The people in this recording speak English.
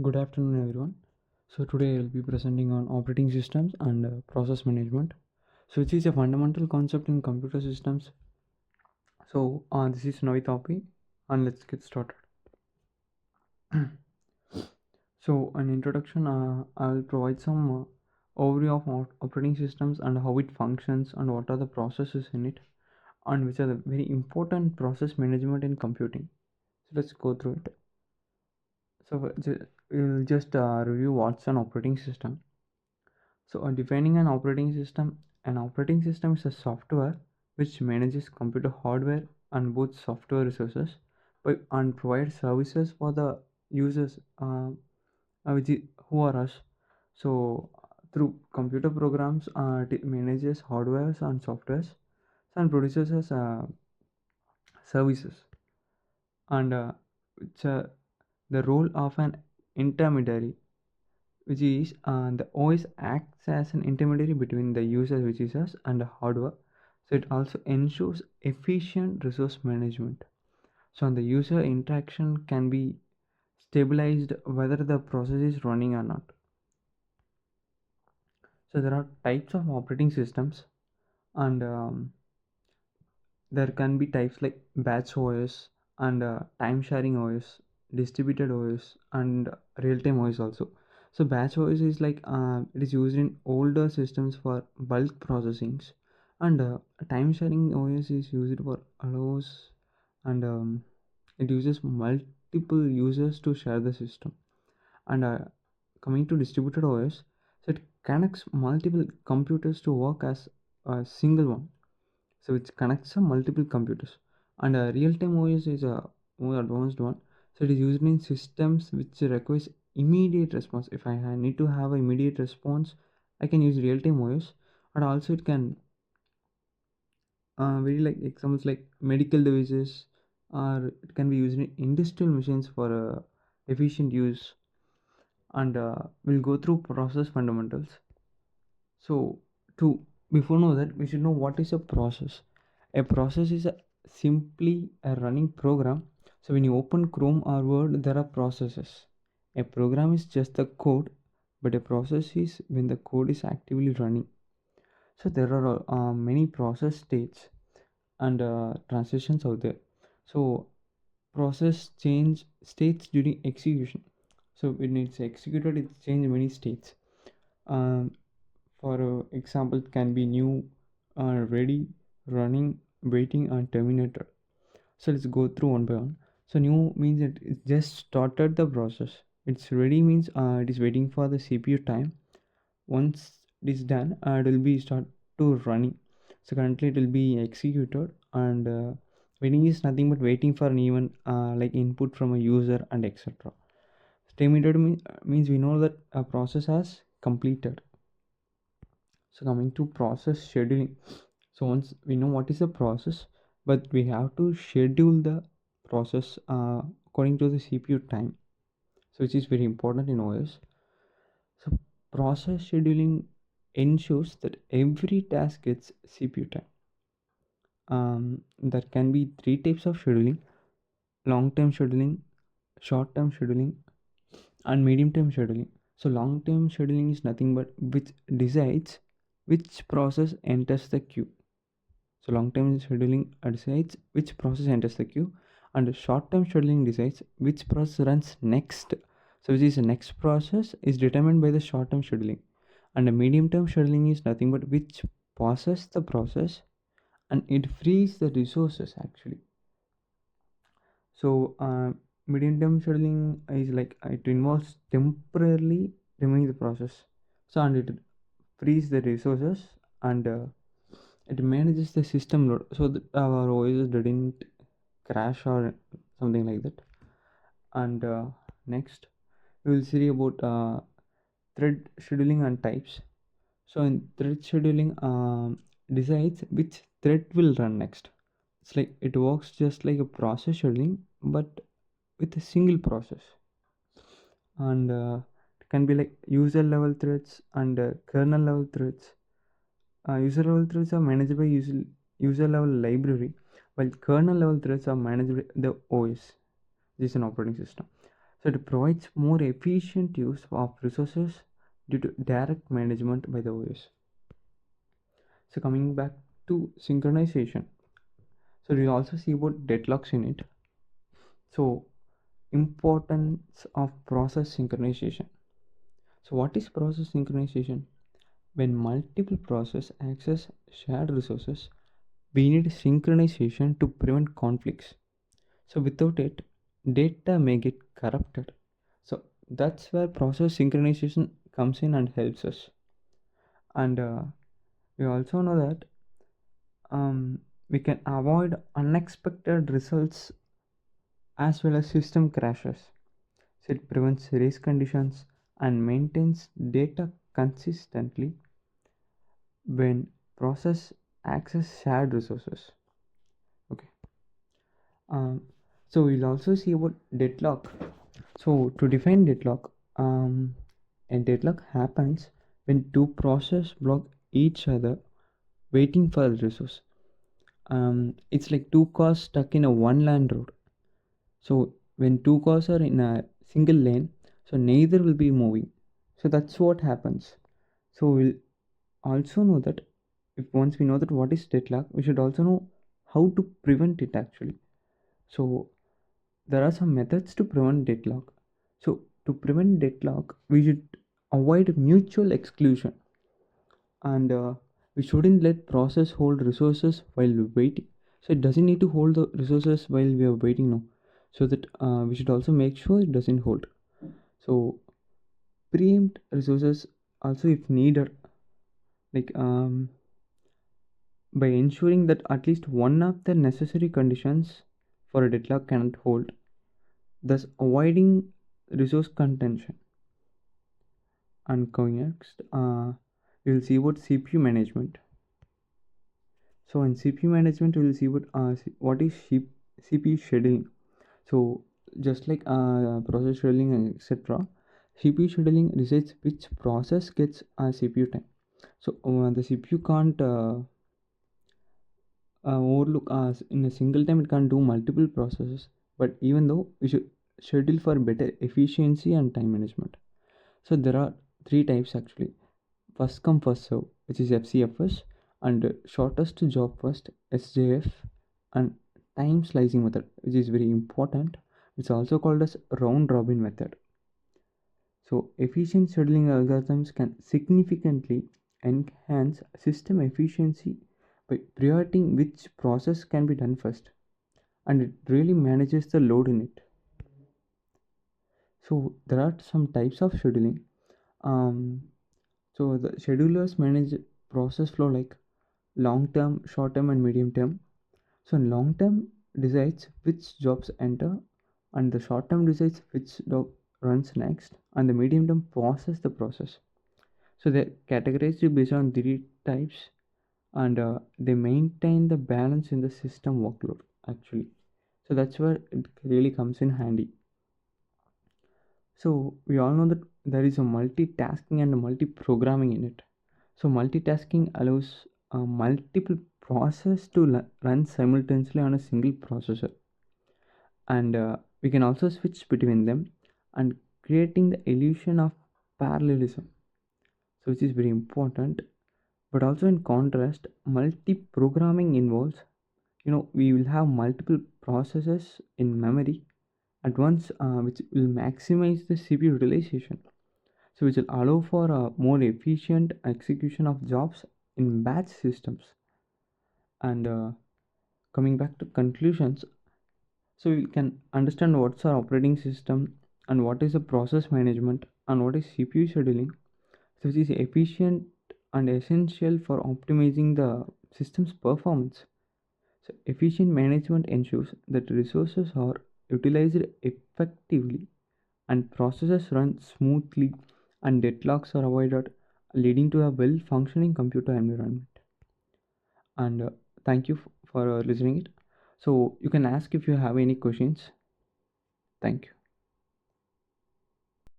Good afternoon, everyone. So today I'll be presenting on operating systems and process management. So which is a fundamental concept in computer systems. So this is Novitapi, and let's get started. So an introduction. I'll provide some overview of operating systems and how it functions and what are the processes in it, and which are the very important process management in computing. So let's go through it. So we'll just review what's an operating system. So, defining an operating system is a software which manages computer hardware and both software resources and provides services for the users, who are us. So, through computer programs, it manages hardwares and softwares and produces as services. And it's the role of an intermediary, which is the OS acts as an intermediary between the user, which is us, and the hardware. So it also ensures efficient resource management. So the user interaction can be stabilized whether the process is running or not. So there are types of operating systems, and there can be types like batch OS and time sharing OS, distributed OS, and real time OS also. So batch OS is like it is used in older systems for bulk processings, and time sharing OS is used for allows, and it uses multiple users to share the system. And coming to distributed OS, so it connects multiple computers to work as a single one, so it connects some multiple computers. And real-time OS is a more advanced one, so it is used in systems which requires immediate response. If I need to have an immediate response, I can use real-time OS. And also it can very like examples like medical devices, or it can be used in industrial machines for efficient use. And we'll go through process fundamentals. So, to before know that, we should know what is a process. A process is simply a running program. So, when you open Chrome or Word, there are processes. A program is just the code, but a process is when the code is actively running. So, there are many process states and transitions out there. So, process change states during execution. So, when it's executed, it change many states. Um, for example, can be new, ready, running, waiting, and terminated. So let's go through one by one. So new means it just started the process. It's ready means it is waiting for the CPU time. Once it is done, it will be start to running. So currently it will be executed, and waiting is nothing but waiting for an event like input from a user and etc. Terminated means we know that a process has completed. So coming to process scheduling. So once we know what is a process, but we have to schedule the process according to the CPU time. So which is very important in OS. So process scheduling ensures that every task gets CPU time. There can be three types of scheduling: long-term scheduling, short-term scheduling, and medium-term scheduling. So long-term scheduling is nothing but which decides which process enters the queue. So long-term scheduling decides which process enters the queue, and short-term scheduling decides which process runs next. So which is the next process is determined by the short-term scheduling, and the medium-term scheduling is nothing but which pauses the process and it frees the resources actually. So medium-term scheduling is like it involves temporarily removing the process. So and it frees the resources, and it manages the system load so that our OS didn't crash or something like that. And next we will see about thread scheduling and types. So in thread scheduling, decides which thread will run next. It's like it works just like a process scheduling, but with a single process. And it can be like user level threads and kernel level threads. User level threads are managed by user level library, while kernel level threads are managed by the OS. This is an operating system. So it provides more efficient use of resources due to direct management by the OS. So coming back to synchronization. So we'll also see about deadlocks in it. So importance of process synchronization. So what is process synchronization? When multiple processes access shared resources, we need synchronization to prevent conflicts. So without it, data may get corrupted. So that's where process synchronization comes in and helps us. And we also know that we can avoid unexpected results as well as system crashes. So it prevents race conditions and maintains data consistently when process access shared resources. Okay. Um, so we'll also see about deadlock. So to define deadlock, a deadlock happens when two processes block each other waiting for a resource. It's like two cars stuck in a one lane road. So when two cars are in a single lane, so neither will be moving. So that's what happens. So we'll also know that if once we know that what is deadlock, we should also know how to prevent it actually. So there are some methods to prevent deadlock. So to prevent deadlock, we should avoid mutual exclusion, and we shouldn't let process hold resources while waiting. So it doesn't need to hold the resources while we are waiting now. So that we should also make sure it doesn't hold. So preempt resources also if needed, like by ensuring that at least one of the necessary conditions for a deadlock cannot hold, thus avoiding resource contention. And going next, we will see about CPU management. So in CPU management, we will see what is CPU scheduling. So just like process scheduling and etc., CPU scheduling decides which process gets CPU time. So the CPU can't overlook in a single time. It can't do multiple processes. But even though we should schedule for better efficiency and time management. So there are three types actually: first come first serve, which is FCFS, and shortest job first, SJF, and time slicing method, which is very important. It's also called as round robin method. So efficient scheduling algorithms can significantly enhance system efficiency by prioritizing which process can be done first, and it really manages the load in it. So there are some types of scheduling. Um, so the schedulers manage process flow like long term, short term, and medium term. So long term decides which jobs enter, and the short term decides which job runs next, and the medium term process the process. So they're categorized based on three types, and they maintain the balance in the system workload actually. So that's where it really comes in handy. So we all know that there is a multitasking and a multi-programming in it. So multitasking allows multiple processes to run simultaneously on a single processor, and we can also switch between them and creating the illusion of parallelism. So which is very important. But also in contrast, multi-programming involves, we will have multiple processes in memory at once, which will maximize the CPU utilization. So which will allow for a more efficient execution of jobs in batch systems. And coming back to conclusions, so we can understand what's our operating system and what is the process management and what is CPU scheduling. So this is efficient and essential for optimizing the system's performance. So efficient management ensures that resources are utilized effectively and processes run smoothly and deadlocks are avoided, leading to a well functioning computer environment. And thank you for listening it. So you can ask if you have any questions. Thank you.